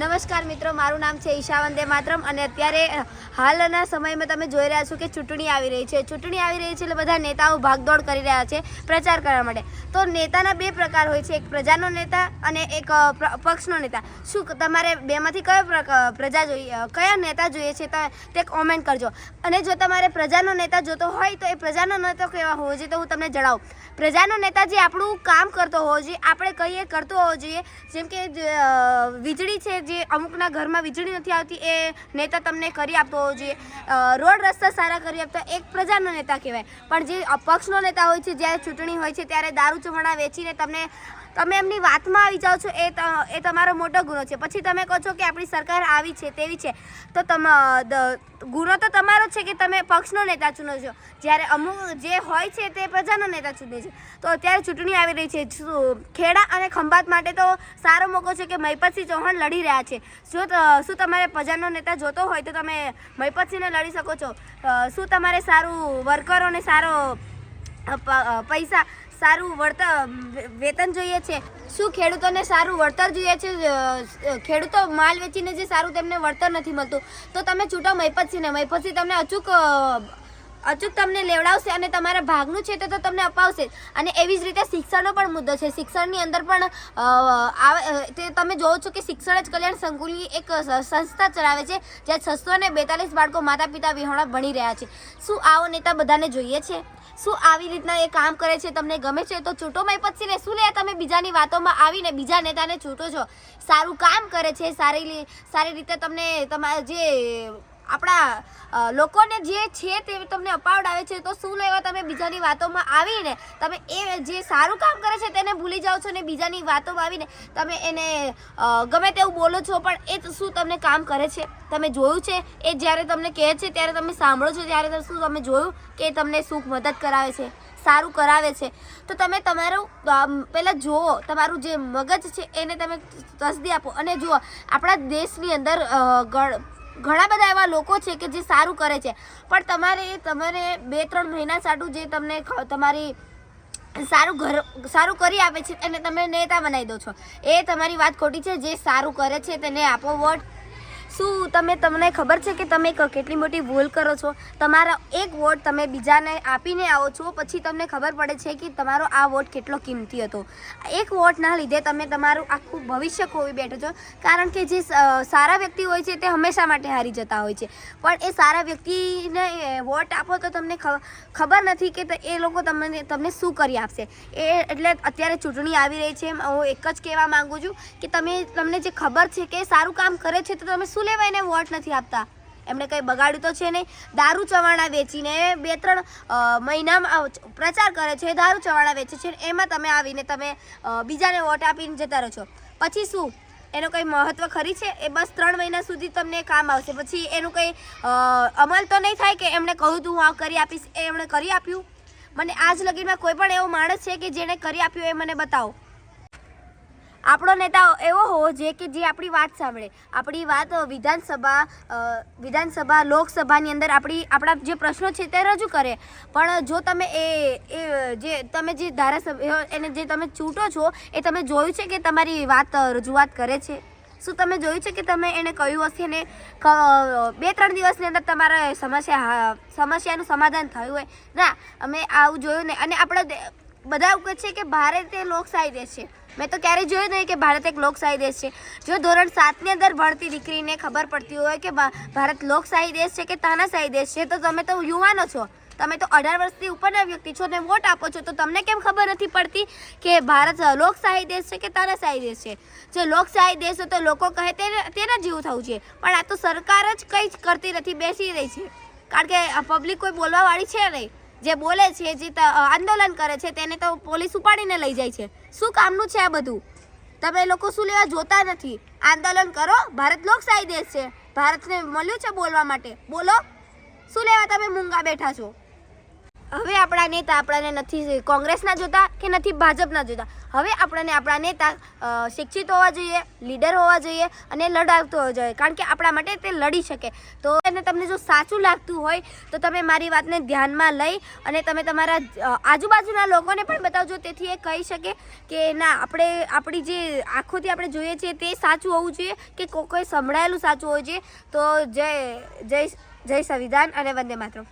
નમસ્કાર મિત્રો, મારું નામ છે ઈશા વંદે માતરમ અને અત્યારે હાલના સમયમાં તમે જોઈ રહ્યા છો કે ચૂંટણી આવી રહી છે એટલે બધા નેતાઓ ભાગદોડ કરી રહ્યા છે પ્રચાર કરવા માટે. તો નેતાના બે પ્રકાર હોય છે, એક પ્રજાનો નેતા અને એક પક્ષનો નેતા. શું તમારે બેમાંથી કયા નેતા જોઈએ છે તે કોમેન્ટ કરજો. અને જો તમારે પ્રજાનો નેતા જોતો હોય તો એ પ્રજાનો નેતા કેવા હોવો જોઈએ તો હું તમને જણાવું. પ્રજાનો નેતા જે આપણું કામ કરતો હોવો જોઈએ, આપણે કહીએ કરતો હોવો જોઈએ. જેમ કે વીજળી છે, જે અમુકના ઘરમાં વીજળી નથી આવતી એ નેતા તમને કરી આપતો હોવો જોઈએ. રોડ રસ્તા સારા કરી આપતા એક પ્રજાનો નેતા કહેવાય. પણ જે પક્ષનો નેતા હોય છે, જ્યારે ચૂંટણી હોય છે ત્યારે દારૂ ચવાણા વેચીને તમે એમની વાતમાં આવી જાઓ છો, એ તમારો મોટો ગુનો છે. પછી તમે કહો છો કે આપણી સરકાર આવી છે તેવી છે, તો ગુનો તો તમારો છે કે તમે પક્ષનો નેતા ચૂનો છો, જ્યારે અમુક જે હોય છે તે પ્રજાનો નેતા ચૂને છે. તો અત્યારે ચૂંટણી આવી રહી છે. ખેડા અને ખંભાત માટે તો સારો મોકો છે કે મહિપતસિંહ ચૌહાણ લડી રહ્યા છે. શું તમારે પ્રજાનો નેતા જોતો હોય તો તમે મહિપતસિંહને લડી શકો છો. શું તમારે સારું વર્કરોને સારો પૈસા, સારું વેતન જોઈએ છે? શું ખેડૂતોને સારું વળતર જોઈએ છે? ખેડૂતો માલ વેચીને જે સારું તેમને વળતર નથી મળતું, તો તમે છૂટો મહિપતસિંહ તમને અચૂક તમને લેવડાવશે અને તમારા ભાગનું છે તો તમને અપાવશે. અને એવી જ રીતે શિક્ષણનો પણ મુદ્દો છે. શિક્ષણની અંદર પણ તે તમે જોવો છો કે શિક્ષણ જ કલ્યાણ સંકુલની એક સંસ્થા ચલાવે છે, જ્યાં 642 બાળકો માતા પિતા વિહોણા ભણી રહ્યા છે. શું આવો નેતા બધાને જોઈએ છે? શું આવી રીતના એ કામ કરે છે? તમને ગમે છે તો ચૂંટો મહિપતસિંહને. શું લે તમે બીજાની વાતોમાં આવીને બીજા નેતાને ચૂંટો છો? સારું કામ કરે છે, સારી રીતે તમને તમારા જે આપણા લોકોને જે છે તે તમને અપાવડાવે છે, તો શું લેવા તમે બીજાની વાતોમાં આવીને તમે એ જે સારું કામ કરે છે તેને ભૂલી જાઓ છો ને બીજાની વાતોમાં આવીને તમે એને ગમે તેવું બોલો છો. પણ એ શું તમને કામ કરે છે? તમે જોયું છે એ જ્યારે તમને કહે છે ત્યારે તમે સાંભળો છો, ત્યારે શું તમે જોયું કે તમને શું મદદ કરાવે છે, સારું કરાવે છે? તો તમે તમારું પહેલાં જુઓ, તમારું જે મગજ છે એને તમે તસદી આપો અને જુઓ. આપણા દેશની અંદર ઘણા બધા એવા લોકો છે કે જે સારું કરે છે, પણ તમારે 2-3 મહિના સાટું જે તમને તમારી સારું કરી આપે છે અને તમે નેતા બનાવી દો છો. એ તમારી વાત ખોટી છે. જે સારું કરે છે તેને આપો વોટ. શું તમને ખબર છે કે તમે કેટલી મોટી ભૂલ કરો છો? તમારો એક વોટ તમે બીજાને આપીને આવો છો, પછી તમને ખબર પડે છે કે તમારો આ વોટ કેટલો કિંમતી હતો. એક વોટના લીધે તમે તમારું આખું ભવિષ્ય ખોવી બેઠો છો. કારણ કે જે સારા વ્યક્તિ હોય છે તે હંમેશા માટે હારી જતા હોય છે, પણ એ સારા વ્યક્તિને વોટ આપો તો તમને ખબર નથી કે એ લોકો તમને શું કરી આપશે. એટલે અત્યારે ચૂંટણી આવી રહી છે. હું એક જ કહેવા માગું છું કે તમને જે ખબર છે કે સારું કામ કરે છે તો તમે શું લેવા એને વોટ નથી આપતા? એમણે કંઈ બગાડ્યું તો છે નહીં. દારૂ ચવાણા વેચીને 2-3 મહિનામાં પ્રચાર કરે છે, દારૂ ચવાણા વેચે છે, એમાં તમે આવીને તમે બીજાને વોટ આપીને જતા રહો છો. પછી શું એનો કંઈ મહત્વ ખરી છે? એ બસ 3 મહિના સુધી તમને કામ આવશે, પછી એનું કંઈ અમલ તો નહીં થાય કે એમણે કહ્યું તું હું આ કરી આપીશ, એ એમણે કરી આપ્યું? મને આજ લગીમાં કોઈ પણ એવો માણસ છે કે જેણે કરી આપ્યું એ મને બતાવો. આપણો નેતા એવો હોવો જોઈએ કે જે આપણી વાત સાંભળે, આપણી વાત વિધાનસભા લોકસભાની અંદર આપણા જે પ્રશ્નો છે તે રજૂ કરે. પણ જો તમે તમે જે ધારાસભ્ય એને જે તમે ચૂંટો છો એ તમે જોયું છે કે તમારી રજૂઆત કરે છે? શું તમે જોયું છે કે તમે એને કહ્યું હશે ને 2-3 દિવસની અંદર તમારા સમસ્યાનું સમાધાન થયું હોય? ના, અમે આવું જોયું નહીં. અને આપણે બધા એવું કહે છે કે ભારત એ લોકશાહી દેશ છે. મેં તો ક્યારેય જોયું નહીં કે ભારત એક લોકશાહી દેશ છે. જો ધોરણ 7ની અંદર ભણતી દીકરીને ખબર પડતી હોય કે ભારત લોકશાહી દેશ છે કે તાનાશાહી દેશ છે, તો તમે તો યુવાનો છો, તમે તો 18 વર્ષથી ઉપરના વ્યક્તિ છો ને વોટ આપો છો, તો તમને કેમ ખબર નથી પડતી કે ભારત લોકશાહી દેશ છે કે તાનાશાહી દેશ છે? જો લોકશાહી દેશ હોય તો લોકો કહે તેના જેવું થવું છે, પણ આ તો સરકાર જ કંઈ જ કરતી નથી, બેસી રહી છે. કારણ કે પબ્લિક કોઈ બોલવાવાળી છે નહીં. જે બોલે છે, જે આંદોલન કરે છે તેને તો પોલીસ ઉપાડીને લઈ જાય છે. શું કામનું છે આ બધું? તમે લોકો શું લેવા જોતા નથી? આંદોલન કરો. ભારત લોકશાહી દેશ છે, ભારતને મળ્યું છે બોલવા માટે, બોલો. શું લેવા તમે મૂંગા બેઠા છો? હવે આપણા નેતા આપણને નથી કોંગ્રેસના જોતા કે નથી ભાજપના જોતા. હવે આપણને આપણા નેતા શિક્ષિત હોવા જોઈએ, લીડર હોવા જોઈએ અને લડાવતો હોવો જોઈએ, કારણ કે આપણા માટે તે લડી શકે. તો અને તમને જો સાચું લાગતું હોય તો તમે મારી વાતને ધ્યાનમાં લઈ અને તમે તમારા આજુબાજુના લોકોને પણ બતાવજો, તેથી એ કહી શકે કે ના, આપણે આપણી જે આંખોથી આપણે જોઈએ છીએ તે સાચું હોવું જોઈએ કે કોઈ સંભળાયેલું સાચું હોવું જોઈએ. તો જય સંવિધાન અને વંદે માતરમ.